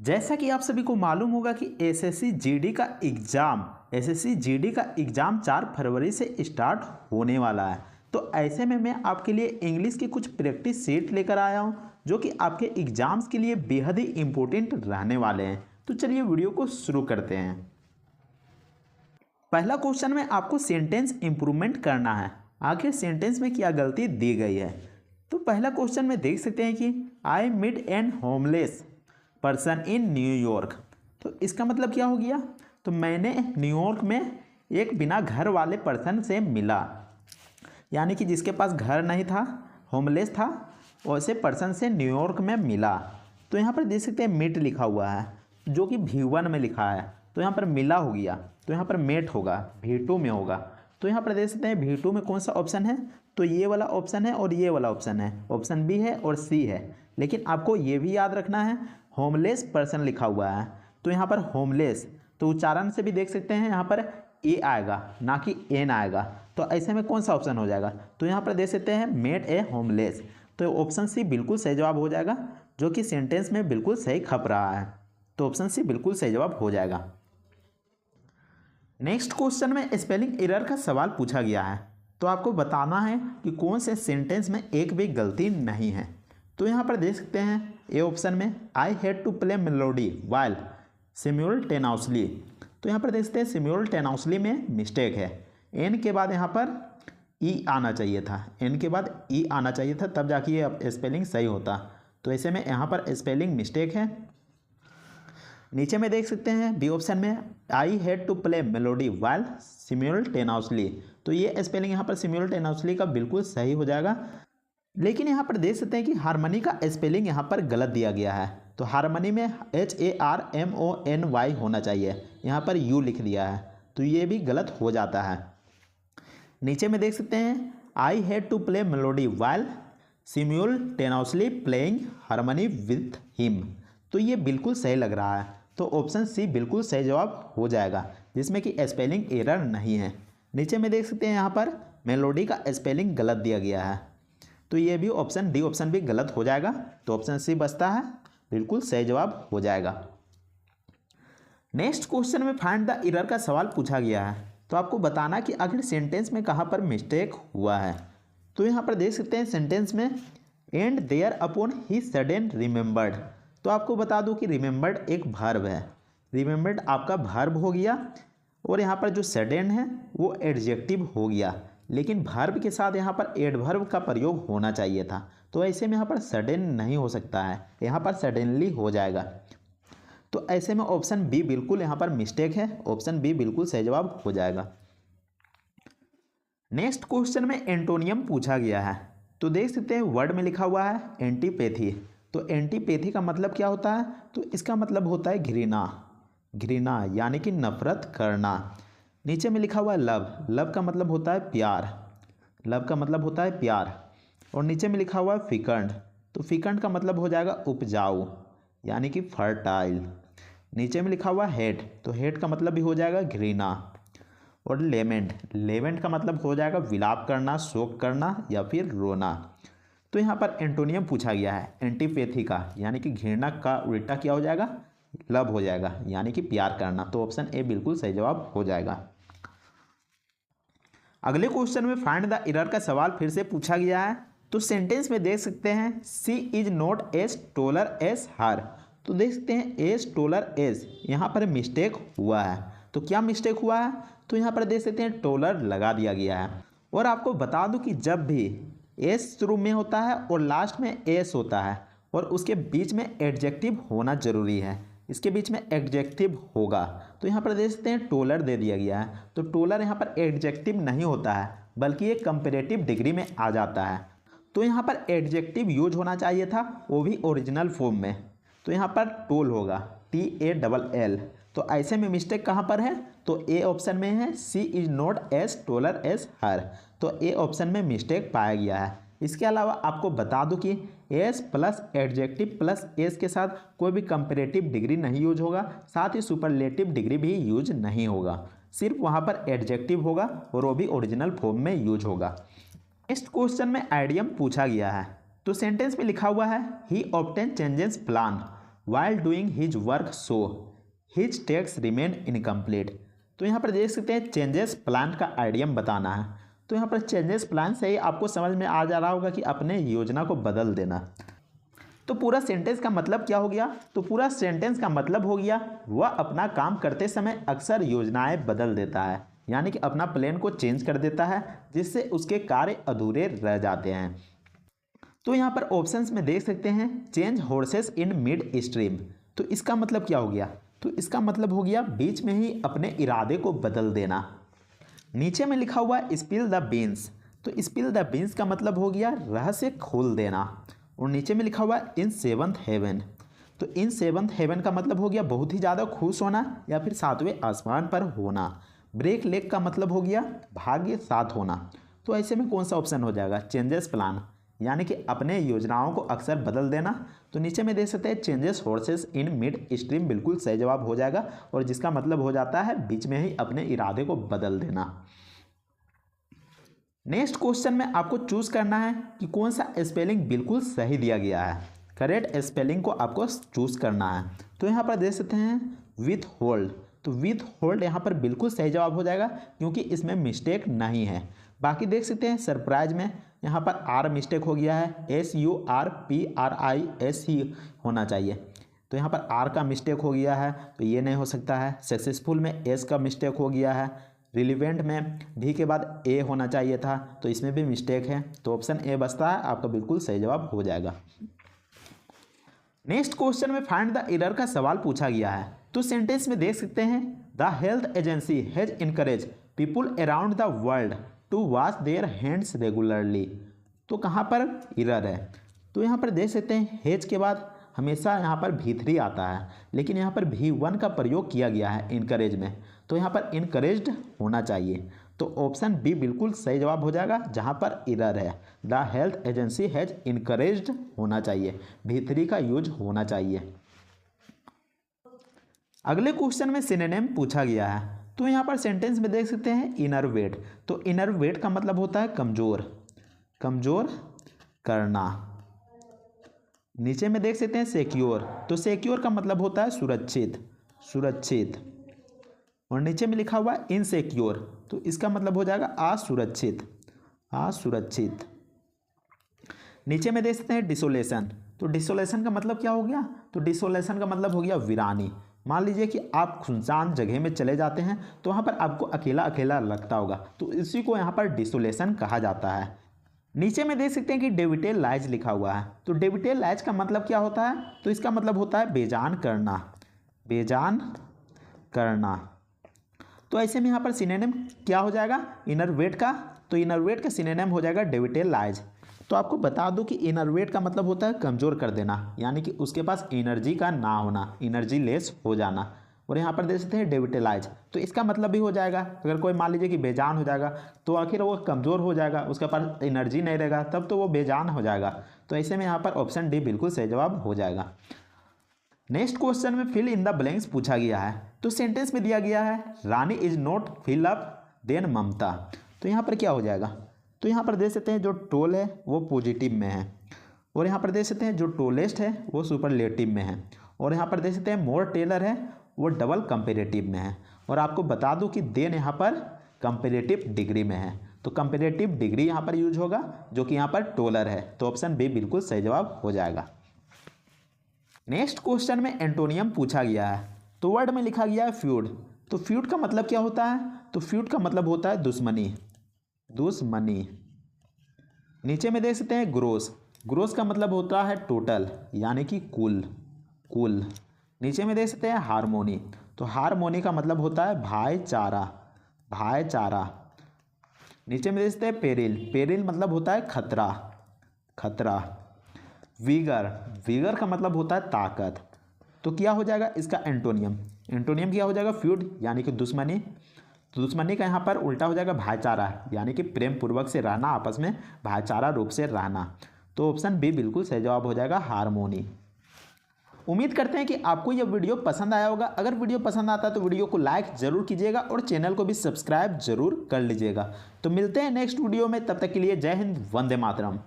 जैसा कि आप सभी को मालूम होगा कि एसएससी जीडी का एग्ज़ाम 4 फरवरी से स्टार्ट होने वाला है। तो ऐसे में मैं आपके लिए इंग्लिश की कुछ प्रैक्टिस सेट लेकर आया हूं जो कि आपके एग्ज़ाम्स के लिए बेहद ही इम्पोर्टेंट रहने वाले हैं। तो चलिए वीडियो को शुरू करते हैं। पहला क्वेश्चन में आपको सेंटेंस इंप्रूवमेंट करना है, आखिर सेंटेंस में क्या गलती दी गई है। तो पहला क्वेश्चन में देख सकते हैं कि I meet an homeless person in New York. तो इसका मतलब क्या हो गया, तो मैंने न्यूयॉर्क में एक बिना घर वाले पर्सन से मिला, यानी कि जिसके पास घर नहीं था, होमलेस था, वैसे पर्सन से न्यूयॉर्क में मिला। तो यहाँ पर देख सकते हैं मीट लिखा हुआ है जो कि V1 में लिखा है, तो यहाँ पर मिला हो गया, तो यहाँ पर मेट होगा, V2 में होगा। तो यहाँ पर देख सकते हैं V2 में कौन सा ऑप्शन है, तो ये वाला ऑप्शन है और ये वाला ऑप्शन है, ऑप्शन बी है और सी है। लेकिन आपको ये भी याद रखना है होमलेस पर्सन लिखा हुआ है, तो यहाँ पर होमलेस, तो उच्चारण से भी देख सकते हैं यहाँ पर ए आएगा ना कि एन आएगा। तो ऐसे में कौन सा ऑप्शन हो जाएगा, तो यहाँ पर देख सकते हैं मेड ए होमलेस, तो ऑप्शन सी बिल्कुल सही जवाब हो जाएगा, जो कि सेंटेंस में बिल्कुल सही खप रहा है। तो ऑप्शन सी बिल्कुल सही जवाब हो जाएगा। नेक्स्ट क्वेश्चन में स्पेलिंग एरर का सवाल पूछा गया है, तो आपको बताना है कि कौन से सेंटेंस में एक भी गलती नहीं है। तो यहाँ पर देख सकते हैं ए ऑप्शन में I had to play melody while simultaneously, तो यहाँ पर देख सकते हैं सिम्युलटेनियसली में मिस्टेक है, एन के बाद यहाँ पर ई आना चाहिए था, एन के बाद ई आना चाहिए था, तब जाके ये स्पेलिंग सही होता। तो ऐसे में यहाँ पर स्पेलिंग मिस्टेक है। नीचे में देख सकते हैं बी ऑप्शन में I had to play melody while simultaneously, तो ये स्पेलिंग यहाँ पर सिम्युलटेनियसली का बिल्कुल सही हो जाएगा। लेकिन यहाँ पर देख सकते हैं कि हारमनी का स्पेलिंग यहाँ पर गलत दिया गया है, तो हारमनी में HARMONY होना चाहिए, यहाँ पर यू लिख दिया है, तो ये भी गलत हो जाता है। नीचे में देख सकते हैं I had to play melody while simultaneously playing harmony with him, तो ये बिल्कुल सही लग रहा है, तो ऑप्शन सी बिल्कुल सही जवाब हो जाएगा, जिसमें कि स्पेलिंग एरर नहीं है। नीचे में देख सकते हैं यहाँ पर मेलोडी का स्पेलिंग गलत दिया गया है, तो ये भी ऑप्शन डी ऑप्शन भी गलत हो जाएगा, तो ऑप्शन सी बचता है, बिल्कुल सही जवाब हो जाएगा। नेक्स्ट क्वेश्चन में फाइंड द एरर का सवाल पूछा गया है, तो आपको बताना कि आखिर सेंटेंस में कहाँ पर मिस्टेक हुआ है। तो यहाँ पर देख सकते हैं सेंटेंस में and there upon he sudden remembered, तो आपको बता दूं कि रिमेंबर्ड एक वर्ब है, रिमेंबर्ड आपका वर्ब हो गया, और यहाँ पर जो सडन है वो एडजेक्टिव हो गया, लेकिन वर्ब के साथ यहाँ पर एडवर्ब का प्रयोग होना चाहिए था, तो ऐसे में यहाँ पर सडन नहीं हो सकता है, यहाँ पर सडनली हो जाएगा। तो ऐसे में ऑप्शन बी बिल्कुल यहाँ पर मिस्टेक है, ऑप्शन बी बिल्कुल सही जवाब हो जाएगा। नेक्स्ट क्वेश्चन में एंटोनियम पूछा गया है, तो देख सकते हैं वर्ड में लिखा हुआ है एंटीपैथी, तो एंटीपैथी का मतलब क्या होता है, तो इसका मतलब होता है घृणा, घृणा यानी कि नफरत करना। नीचे में लिखा हुआ है लव, लव का मतलब होता है प्यार, लव का मतलब होता है प्यार, और नीचे में लिखा हुआ है फिकंड, तो फिकंड का मतलब हो जाएगा उपजाऊ यानी कि फर्टाइल। नीचे में लिखा हुआ है हेट, तो हेट का मतलब भी हो जाएगा घृणा, और लेमेंट, लेमेंट का मतलब हो जाएगा विलाप करना, शोक करना या फिर रोना। तो यहाँ पर एंटोनियम पूछा गया है एंटीपैथी का, यानी कि घृणा का उल्टा क्या हो जाएगा, लव हो जाएगा, यानी कि प्यार करना, तो ऑप्शन ए बिल्कुल सही जवाब हो जाएगा। अगले क्वेश्चन में फाइंड द एरर का सवाल फिर से पूछा गया है, तो सेंटेंस में देख सकते हैं सी इज नॉट एज टोलर एज हर, तो देख सकते हैं एज टोलर एज, यहाँ पर मिस्टेक हुआ है, तो क्या मिस्टेक हुआ है, तो यहाँ पर देख सकते हैं टोलर लगा दिया गया है। और आपको बता दूं कि जब भी एस शुरू में होता है और लास्ट में एस होता है और उसके बीच में एडजेक्टिव होना जरूरी है, इसके बीच में एडजेक्टिव होगा, तो यहाँ पर देख सकते हैं टोलर दे दिया गया है, तो टोलर यहाँ पर एडजेक्टिव नहीं होता है बल्कि ये कंपैरेटिव डिग्री में आ जाता है, तो यहाँ पर एडजेक्टिव यूज होना चाहिए था, वो भी ओरिजिनल फॉर्म में, तो यहाँ पर टोल होगा TALL। तो ऐसे में मिस्टेक कहाँ पर है, तो ए ऑप्शन में है सी इज नॉट एज टोलर एज हर, तो ए ऑप्शन में मिस्टेक पाया गया है। इसके अलावा आपको बता दूं कि S plus adjective plus S के साथ कोई भी कंपैरेटिव डिग्री नहीं यूज होगा, साथ ही सुपरलेटिव डिग्री भी यूज नहीं होगा, सिर्फ वहाँ पर एडजेक्टिव होगा और वो भी ओरिजिनल फॉर्म में यूज होगा। नेक्स्ट क्वेश्चन में आइडियम पूछा गया है, तो सेंटेंस में लिखा हुआ है he often changes plan while doing his work so his tasks remain incomplete. तो यहाँ पर देख सकते हैं चेंजेस प्लान का आइडियम बताना है। तो यहाँ पर चेंजेस प्लान से ही आपको समझ में आ जा रहा होगा कि अपने योजना को बदल देना। तो पूरा सेंटेंस का मतलब क्या हो गया? तो पूरा सेंटेंस का मतलब हो गया वह अपना काम करते समय अक्सर योजनाएं बदल देता है, यानी कि अपना प्लान को चेंज कर देता है जिससे उसके कार्य अधूरे रह जाते हैं। तो यहाँ पर ऑप्शंस में देख सकते हैं change horses in mid stream. तो इसका मतलब क्या हो गया? तो इसका मतलब हो गया बीच में ही अपने इरादे को बदल देना। नीचे में लिखा हुआ स्पिल द बीन्स। तो स्पिल द बीन्स का मतलब हो गया रहस्य खोल देना। और नीचे में लिखा हुआ इन सेवंथ हेवन। तो इन सेवंथ हेवन का मतलब हो गया बहुत ही ज़्यादा खुश होना या फिर सातवें आसमान पर होना। ब्रेक लेग का मतलब हो गया भाग्य साथ होना। तो ऐसे में कौन सा ऑप्शन हो जाएगा? चेंजेस प्लान, यानी कि अपने योजनाओं को अक्सर बदल देना। तो नीचे में देख सकते हैं changes horses in mid stream बिल्कुल सही जवाब हो जाएगा, और जिसका मतलब हो जाता है बीच में ही अपने इरादे को बदल देना। नेक्स्ट क्वेश्चन में आपको चूज करना है कि कौन सा स्पेलिंग बिल्कुल सही दिया गया है। करेक्ट स्पेलिंग को आपको चूज करना है। तो यहाँ पर देख सकते हैं विथ होल्ड। तो विथ होल्ड यहाँ पर बिल्कुल सही जवाब हो जाएगा क्योंकि इसमें मिस्टेक नहीं है। बाकी देख सकते हैं सरप्राइज में यहाँ पर आर मिस्टेक हो गया है, SURPRIS ही होना चाहिए। तो यहाँ पर आर का मिस्टेक हो गया है, तो ये नहीं हो सकता है। सक्सेसफुल में एस का मिस्टेक हो गया है। रिलीवेंट में भी के बाद ए होना चाहिए था, तो इसमें भी मिस्टेक है। तो ऑप्शन ए बचता है, आपका बिल्कुल सही जवाब हो जाएगा। नेक्स्ट क्वेश्चन में फाइंड द एरर का सवाल पूछा गया है। तो सेंटेंस में देख सकते हैं the health agency has encourage people around the world to wash their hands regularly. तो कहाँ पर एरर है? तो यहाँ पर देख सकते हैं हैज के बाद हमेशा यहाँ पर V3 आता है, लेकिन यहाँ पर V1 का प्रयोग किया गया है इनकरेज में। तो यहाँ पर इनकरेज्ड होना चाहिए। तो ऑप्शन बी बिल्कुल सही जवाब हो जाएगा जहाँ पर एरर है। The health agency has encouraged होना चाहिए, V3 का यूज होना चाहिए। अगले क्वेश्चन में सिनोनिम पूछा गया है। तो यहाँ पर सेंटेंस में देख सकते हैं इनर वेट। तो इनर वेट का मतलब होता है कमजोर, कमजोर करना। नीचे में देख सकते हैं सिक्योर। तो सिक्योर का मतलब होता है सुरक्षित, सुरक्षित। और नीचे में लिखा हुआ इनसिक्योर, तो इसका मतलब हो जाएगा असुरक्षित, असुरक्षित। नीचे में देख सकते हैं डिसोलेशन। तो डिसोलेशन का मतलब क्या हो गया? तो डिसोलेशन का मतलब हो गया वीरानी। मान लीजिए कि आप सुनसान जगह में चले जाते हैं तो वहाँ पर आपको अकेला अकेला लगता होगा, तो इसी को यहाँ पर डिसोलेशन कहा जाता है। नीचे में देख सकते हैं कि डेविटेलाइज लिखा हुआ है। तो डेविटेलाइज का मतलब क्या होता है? तो इसका मतलब होता है बेजान करना, बेजान करना। तो ऐसे में यहाँ पर सिनोनिम क्या हो जाएगा इनर वेट का? तो इनर वेट का सिनोनिम हो जाएगा डेविटेलाइज। तो आपको बता दूं कि इनर वेट का मतलब होता है कमज़ोर कर देना, यानी कि उसके पास एनर्जी का ना होना, एनर्जी लेस हो जाना। और यहाँ पर देख सकते हैं डेविटेलाइज, तो इसका मतलब भी हो जाएगा अगर कोई मान लीजिए कि बेजान हो जाएगा तो आखिर वो कमज़ोर हो जाएगा, उसके पास एनर्जी नहीं रहेगा, तब तो वो बेजान हो जाएगा। तो ऐसे में यहाँ पर ऑप्शन डी बिल्कुल सही जवाब हो जाएगा। नेक्स्ट क्वेश्चन में फिल इन द ब्लैंक्स पूछा गया है। तो सेंटेंस में दिया गया है Rani is not fill up than Mamata. तो यहाँ पर क्या हो जाएगा? तो यहाँ पर देख सकते हैं जो टोल है वो पॉजिटिव में है, और यहाँ पर देख सकते हैं जो टोलेस्ट है वो सुपरलेटिव में है, और यहाँ पर देख सकते हैं मोर टेलर है वो डबल कंपेरेटिव में है। और आपको बता दूं कि देन यहाँ पर कंपेरेटिव डिग्री में है, तो कंपेरेटिव डिग्री यहाँ पर यूज होगा जो कि यहाँ पर टोलर है। तो ऑप्शन बी बिल्कुल सही जवाब हो जाएगा। नेक्स्ट क्वेश्चन में एंटोनियम पूछा गया है। तो वर्ड में लिखा गया है फ्यूड। तो फ्यूड का मतलब क्या होता है? तो फ्यूड का मतलब होता है दुश्मनी, दुश्मनी। नीचे में देख सकते हैं ग्रोस। ग्रोस का मतलब होता है टोटल, यानी कि कुल, कुल। नीचे में देख सकते हैं हारमोनी। तो हारमोनी का मतलब होता है भाईचारा, भाईचारा। नीचे में देख सकते हैं पेरिल। पेरिल मतलब होता है खतरा, खतरा। वीगर, वीगर का मतलब होता है ताकत। तो क्या हो जाएगा इसका एंटोनियम? एंटोनियम क्या हो जाएगा? फ्यूड, यानी कि दुश्मनी। तो दुश्मनी का यहाँ पर उल्टा हो जाएगा भाईचारा, यानी कि प्रेम पूर्वक से रहना, आपस में भाईचारा रूप से रहना। तो ऑप्शन बी बिल्कुल सही जवाब हो जाएगा हारमोनी। उम्मीद करते हैं कि आपको यह वीडियो पसंद आया होगा। अगर वीडियो पसंद आता है तो वीडियो को लाइक जरूर कीजिएगा और चैनल को भी सब्सक्राइब जरूर कर लीजिएगा। तो मिलते हैं नेक्स्ट वीडियो में, तब तक के लिए जय हिंद, वंदे मातरम।